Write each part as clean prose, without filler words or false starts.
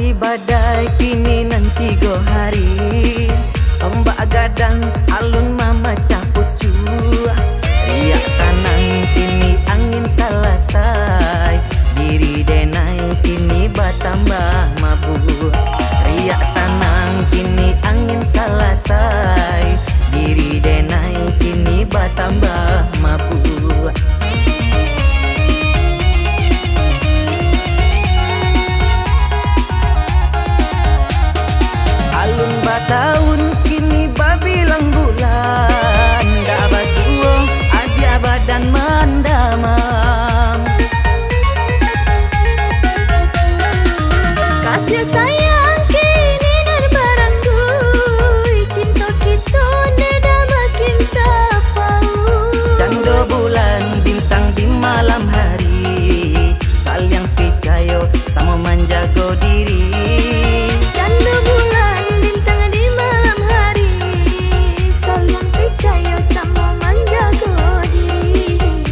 Hari badai kini nanti go hari, ombak gadang alun mama capucu. Riak tanang kini angin salasai, diri denai kini batambah mabuk. Riak tanang kini angin salasai, diri denai kini batambah mabuk. Alun bataun kini babilang bulan, dak basuo adia badan mendamam. Kasih sayang kini dan barangkui, cinta kita neda makin tapau. Cando bulan bintang di malam hari, saling percaya sama menjaga diri. Canda bulan bintang di malam hari, saling percaya sama menjaga diri.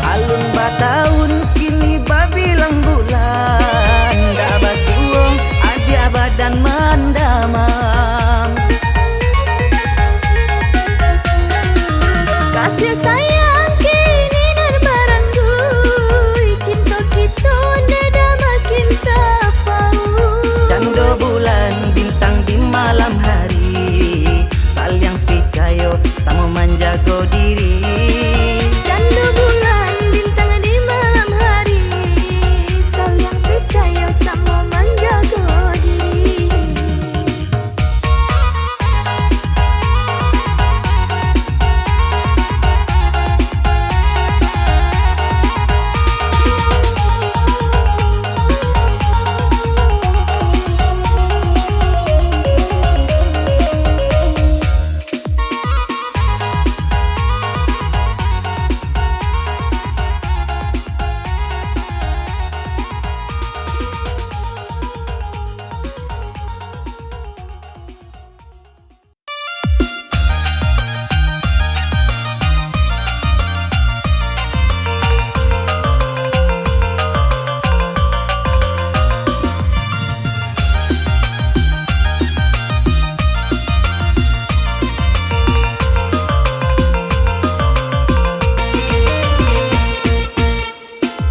Alun bataun kini babilang bulan, dak basuo adia badan mendamam. Kasih sayang kini dan barangkui, cinta kita neda makin tapau. Cando bulan bintang di malam hari, saling percaya sama menjaga diri. Canda bulan bintang di malam hari, saling percaya sama menjaga diri.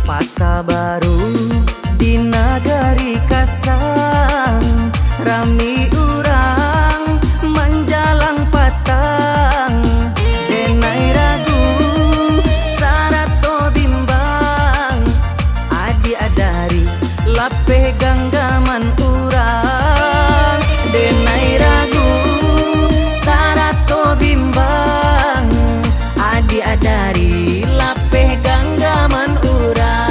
Masa baru di nagari Kasang, rami urang menjalang patang. Denai ragu sarato bimbang, adi adari lape ganggaman urang. Denai ragu sarato bimbang, adi adari lape ganggaman urang.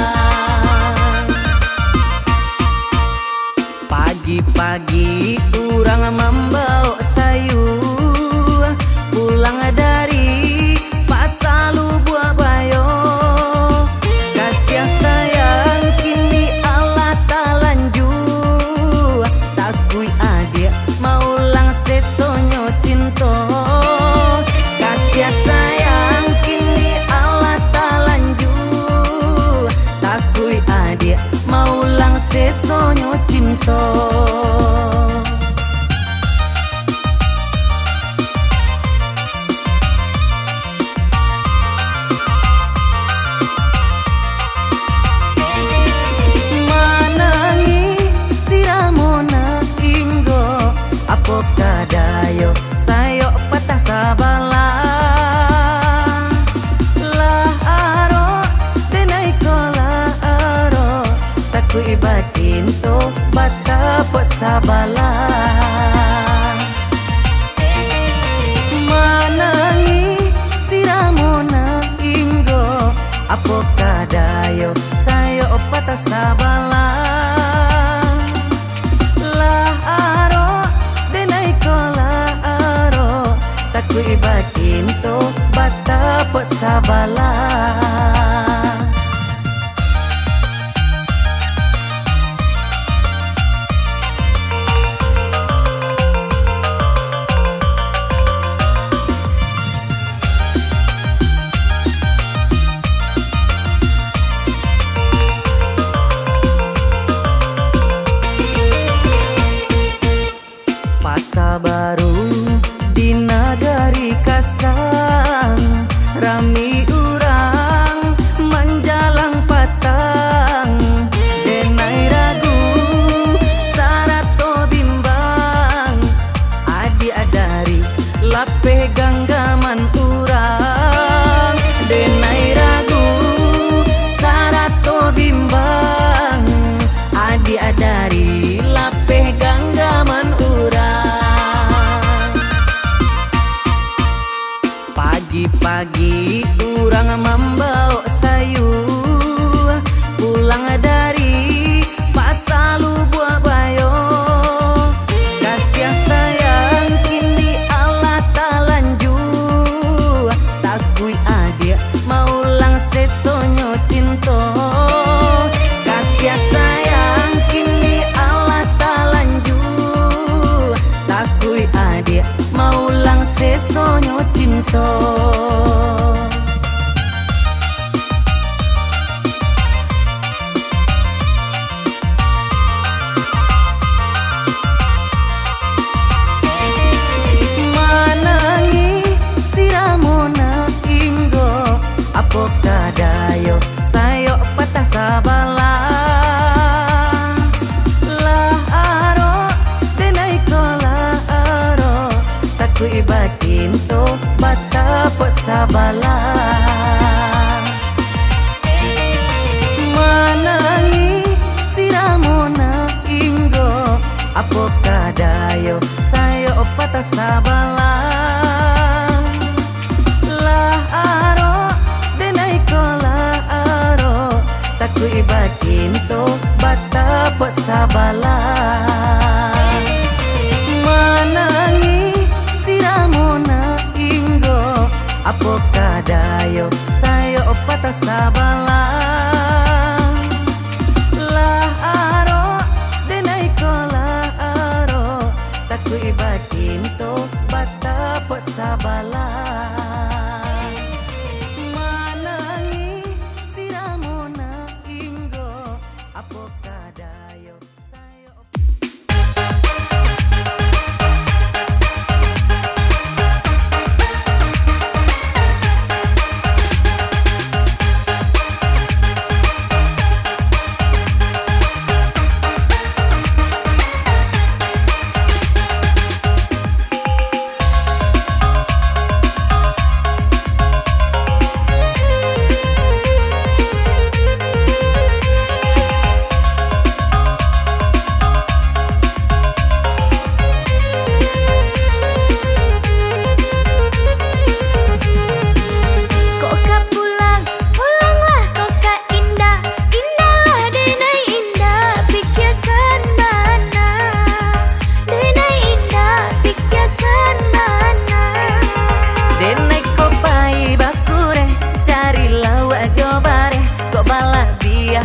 Pagi-pagi urang membawa sayur, pulang dari pasalu buah bayo. Kasih sayang kini Allah talanju, takui adik maulang sesonyo cinta. Kasih sayang kini Allah talanju, takui adik maulang sesonyo cinta. Manangi siramona inggo apo kadayo sayo patah sabala. Lah aro denai kola aro, takui bacinto batapot sabala. Manangi siramona inggo apo kadayo sayo patah sabala. Lah aro denai kola aro, takui bacinto batapot sabala. cinta batapok sabala manangi siramona inggo apokah dayo sayo patah sabala lah aro denai kola aro taku iba cinta batapok sabala manangi siramona inggo apokah dayo sayo patah sabala lah aro denai kola aro taku iba cinta batapok sabala manangi siramona inggo apokah dayo sayo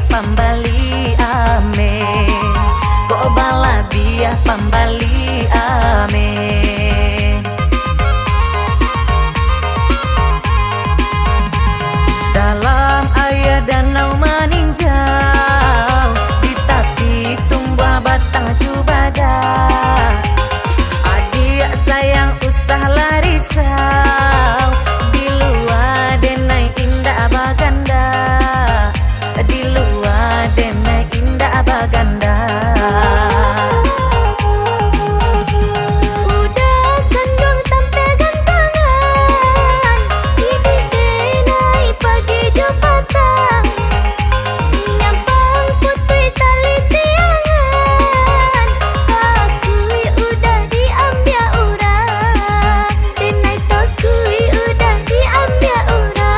pambali ame kok bala dia pambali ame dalam air danau meninjau di tepi tumbuh batang cubada adik sayang usah lari risau di luar denai indah baganda di luar denai indah baganda udah kandung tampil gantangan ini denai pagi jepatang nyampang putri tali tiangan takui udah diambil orang denai takui udah diambil orang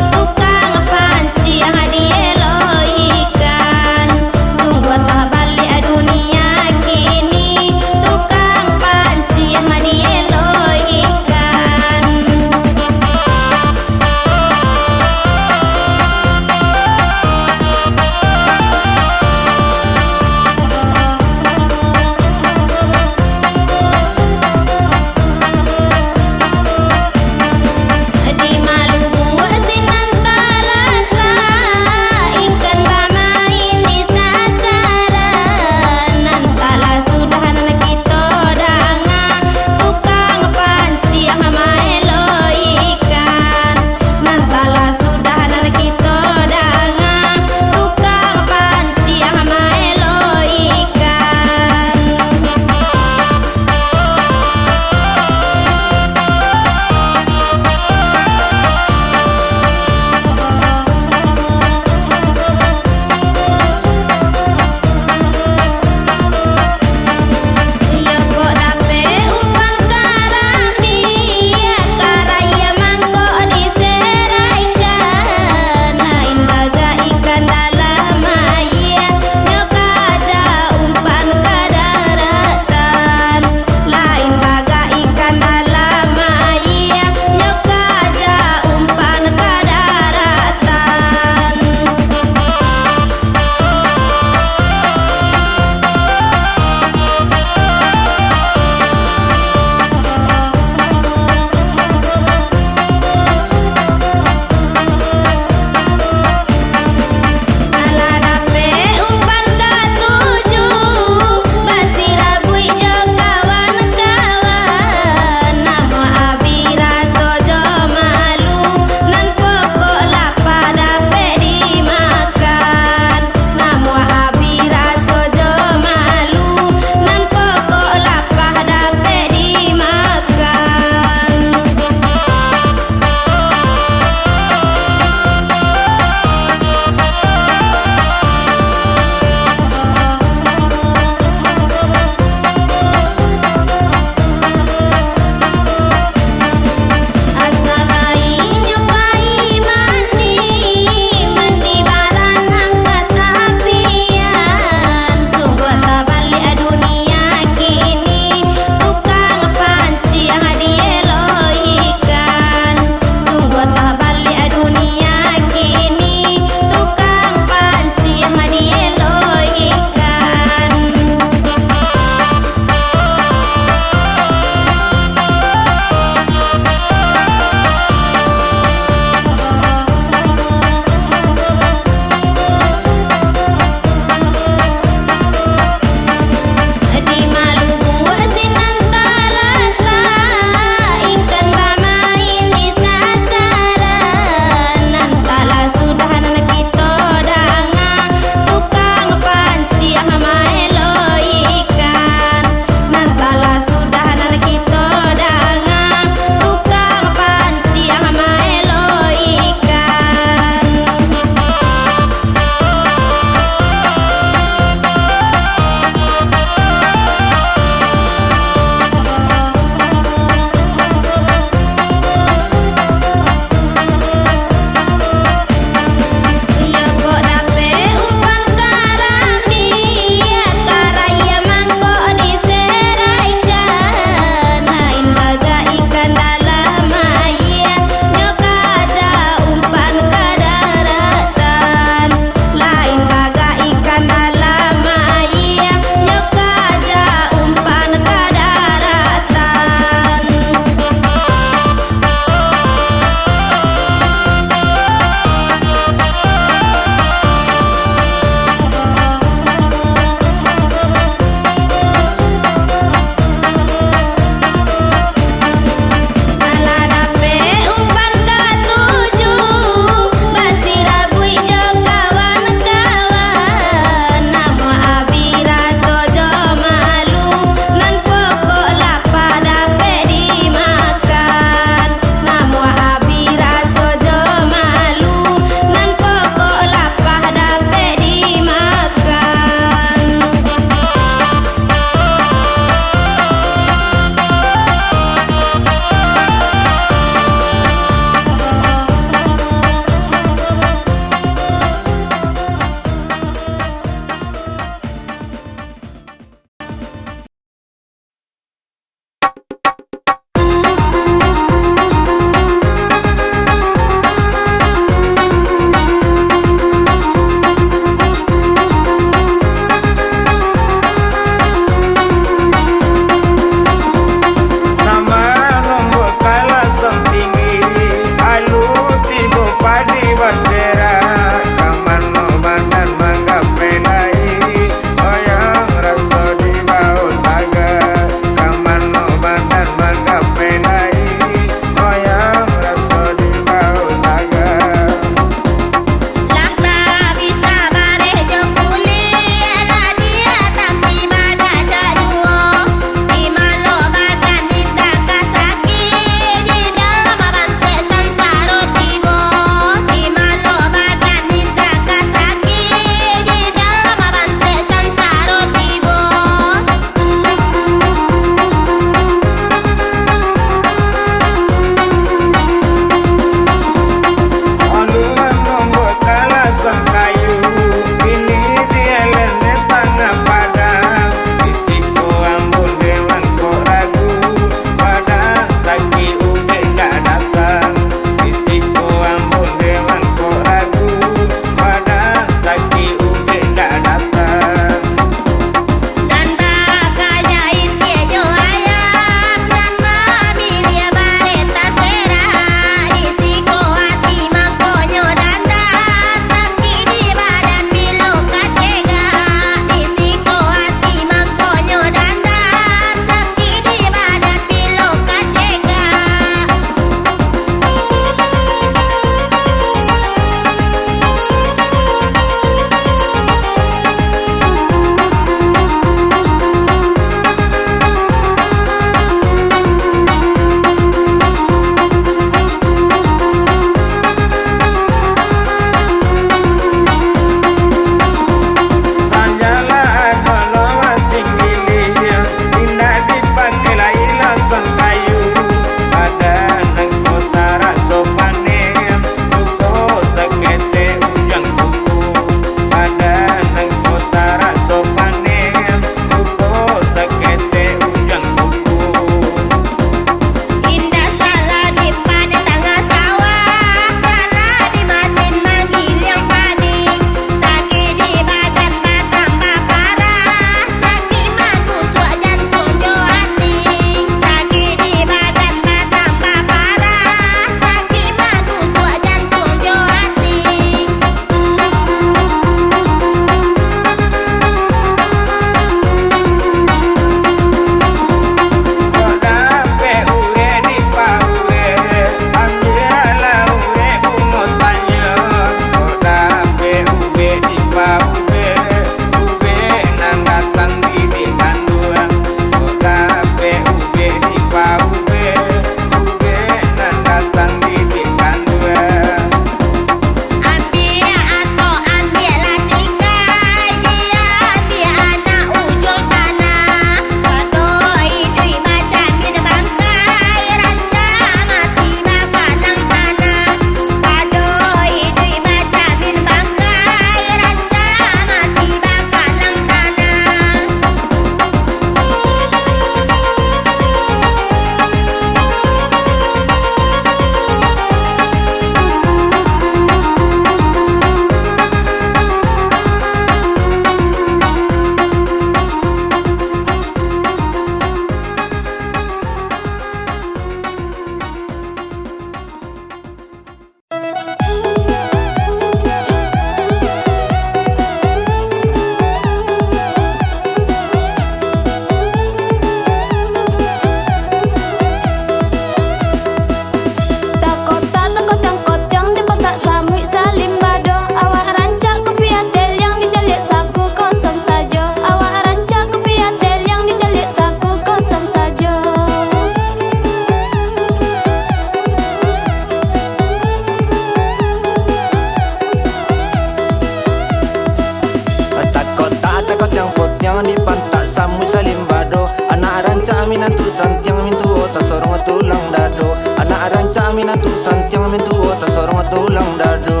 Orang di pantak samu salim bado. Anak ranca minantu santiang mintu tak sorong tulang dado. Anak ranca minantu santiang mintu tak sorong tulang dado.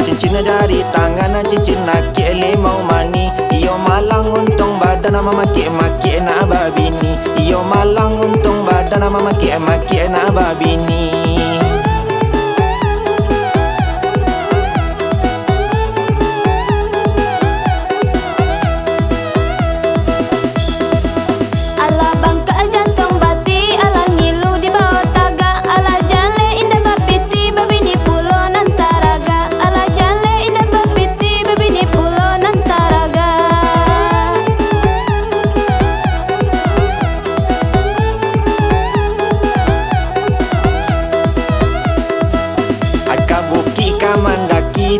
Cincin jari tangan cincin nak limau mani. Iyo malang untung badan mama maki na babini. Iyo malang untung badan mama maki na babini.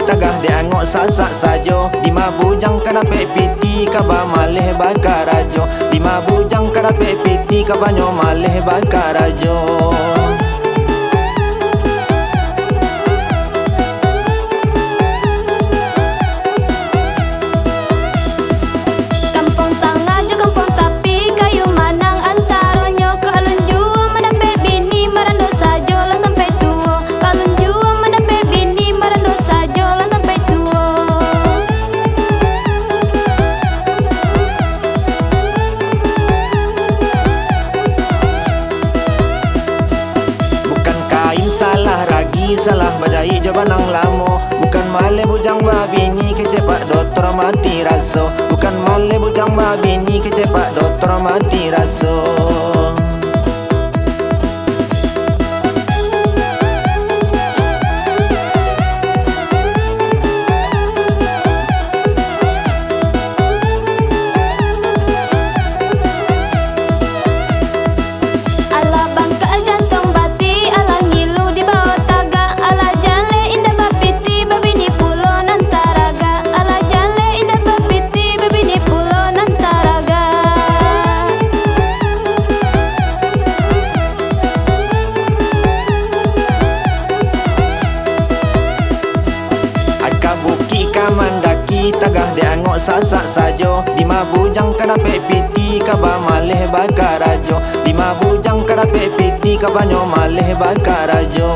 Tagah diangok sasak sajo. Lima bujang kada pepiti kaba maleh bakarajo. Lima bujang kada pepiti kaba nyo maleh bakarajo. Kampung tangga jo kampung tapi kayu manang antaronyo. Kalun jua mendape bini marando sajo lah sampai tua. Kalun jua mendape bini marando sajo lah sampai tua. Bukan kain salah ragi salah bajai jabanang lamo. Bukan male bujang babini kecepak dokter mati raso. Bukan male bujang babini kecepak dokter mati raso. Tagah diangok sasak sajo. Lima bujang kada pepiti kaba maleh bakarajo. Lima bujang kada pepiti kaba nyo maleh bakarajo.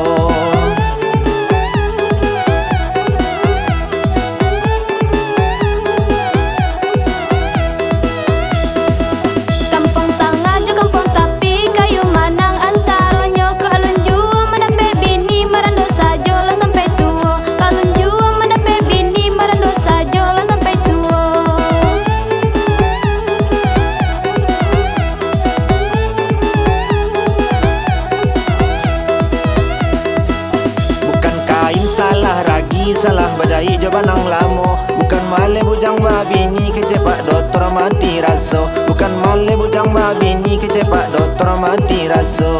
Kampung tangga jo kampung tapi kayu manang antaronyo. Kalun jua mendape bini marando sajo lah sampai tua. Kalun jua mendape bini marando sajo lah sampai tua. Bukan kain salah ragi salah bajai jabanang lamo. Bukan male bujang babini kecepak dokter mati raso. Bukan male bujang babini kecepak dokter mati raso.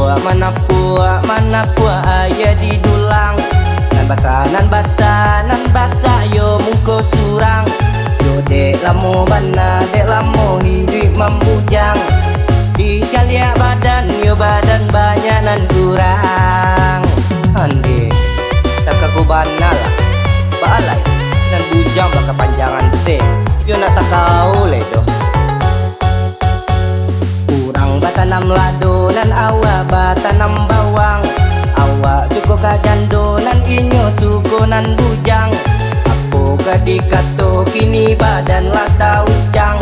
mana puak ayah di dulang. Nan basa yo muko surang. Yo dek lamo bana, dek lamo hidup membujang. Di calia badan, yo badan banyak nan kurang. Ande, tak aku bana lah, balai nan bujang baka panjangan se. Yo nak tak kau ledo. Kurang batanam lado nan awa batanam bawang. Awak suko kajando nan inyo suko nan bujang. Aku kadikato kini badan lata ucang.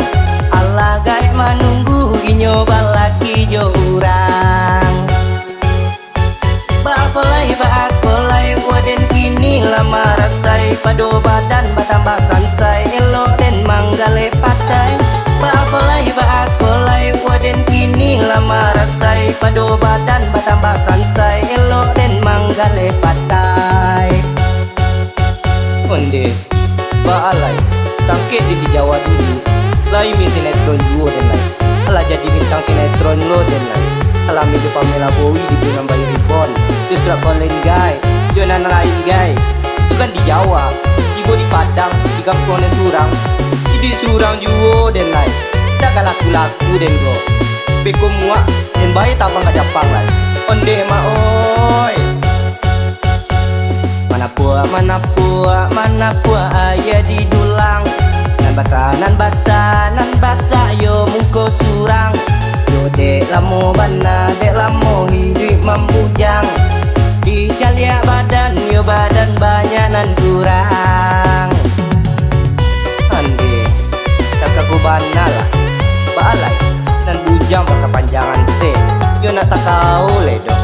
Allah gai menunggu inyo balaki jo urang. Baakolai waden kini lama rasai. Pado badan batambah sansai elok den manggale patai. Baakolai waden kini lama rasai. Pado badan batambah sansai elok den manggale patai. Onde baalai tangke di Jawa dulu. Lai mi sinetron duo den lai. Ala jadi bintang sinetron lo den lai. Ala mi Pamela Bowie di Bunga Bayi Ribon. Terus Drakolen guy, Jonan lain guy. Itu kan di Jawa. Ibu di Padang, di Kampung Surang. Di Surang juo den lai. Tak laku-laku den go. Beko muak den bayi tapang ka Japang lai. Onde ma oi. Mana puak ayah di dulang. Nan basa yo muko surang. Yo dek lamo bana, dek lamo hidup membujang. Di calia badan, yo badan banyak nan kurang. Ande, tak aku bana lah, balai nan bujang baka panjangan se. Yo nak tak kau ledo.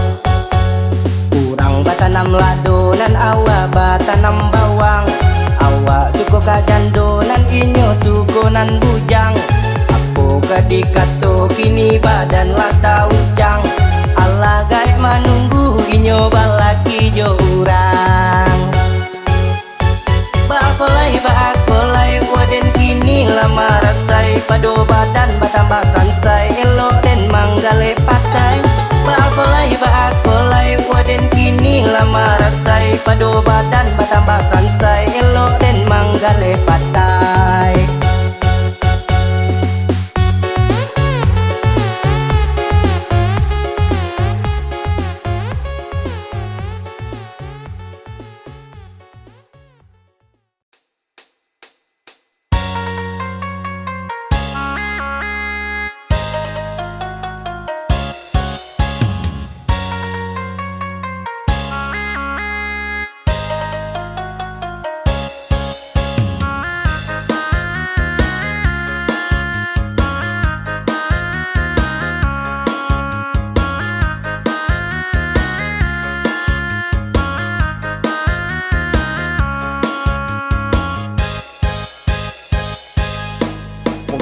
Kurang batanam lado nan awa batanam bawang. Awak suko kajando nan inyo suko nan bujang. Aku kadikato kini badan lata ucang. Allah gai menunggu inyo balaki jo urang. Baakolai waden kini lama rasai. Pado badan batambah sansai elok den manggale patai. Baakolai waden kini lama rasai. Pado badan batambah sansai elok den manggale patai.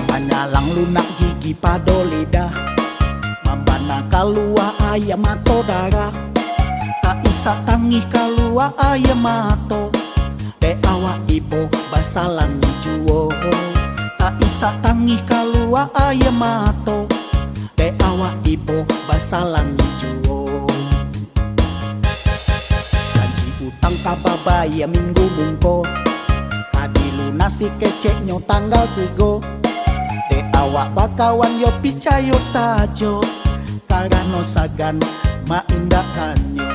Manyalang lunak gigi pado lidah. Mambana kalua ayam mato darah. Tak isa tangih kalua ayam mato. De awak ibo basalang juo. Tak isa tangih kalua ayam mato. De awak ibo basalang juo. Janji utang kababaya minggu mungko. Tadi lunasi keceknya tanggal 3. De awak bakawan yo picayo sajo. Karano sagan maindakanyo.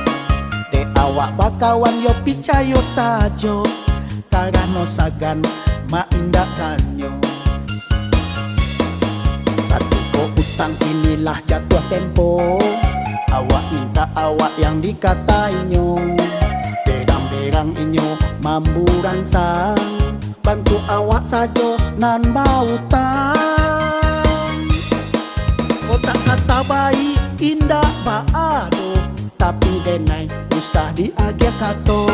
De awak bakawan yo picayo sajo. Karano sagan maindakanyo. Tatuko utang inilah jatuh tempo. Awak minta awak yang dikatainyo. Berang-berang inyo mamburan sang. Bantu awak sajo nan bautang. Otak kata baik indah baado. Tapi denai usah diagya kato.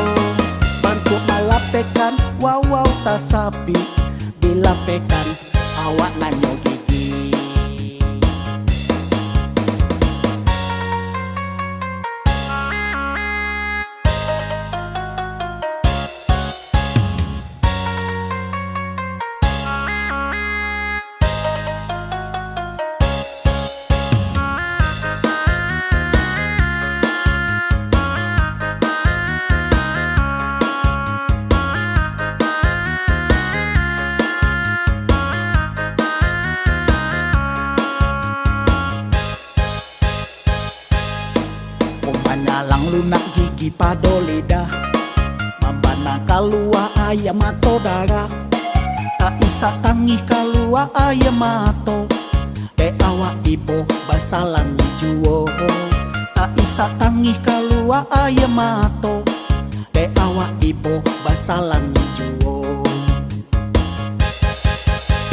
Bantu malapekan wawaw tasapi. Dilapekan awak nanyo gigi. Manyalang lunak gigi pado lidah, mambana kalua ayam mato darah. Tak isa tangih kalua ayam mato, be awak ibo basalan juo. Tak isa tangih kalua ayam mato, be awak ibo basalan juo.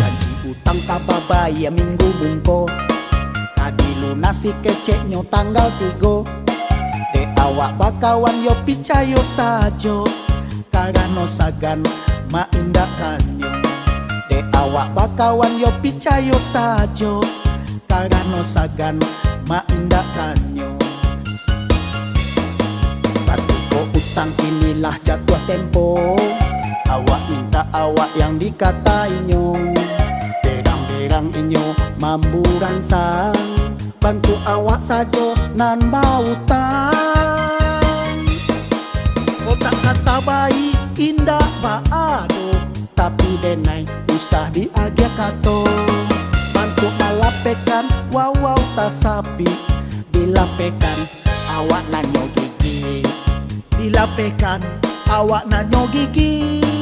Janji utang kababaya minggu bungko, kadilunasi keceknya tanggal 3. De awak bakawan yo picayo sajo, karano sagan maindakanyo. De awak bakawan yo picayo sajo, karano sagan maindakanyo. Batuko utang inilah jatuh tempo, awak minta awak yang dikatainyo. Berang-berang inyo mamburan sang, bantu awak sajo nan bautang. Kotak kata baik indah baado, tapi denai usah diagia kato. Bantu alapekan wawaw tasapi, dilapekan awak nanyo gigi. Dilapekan awak nanyo gigi.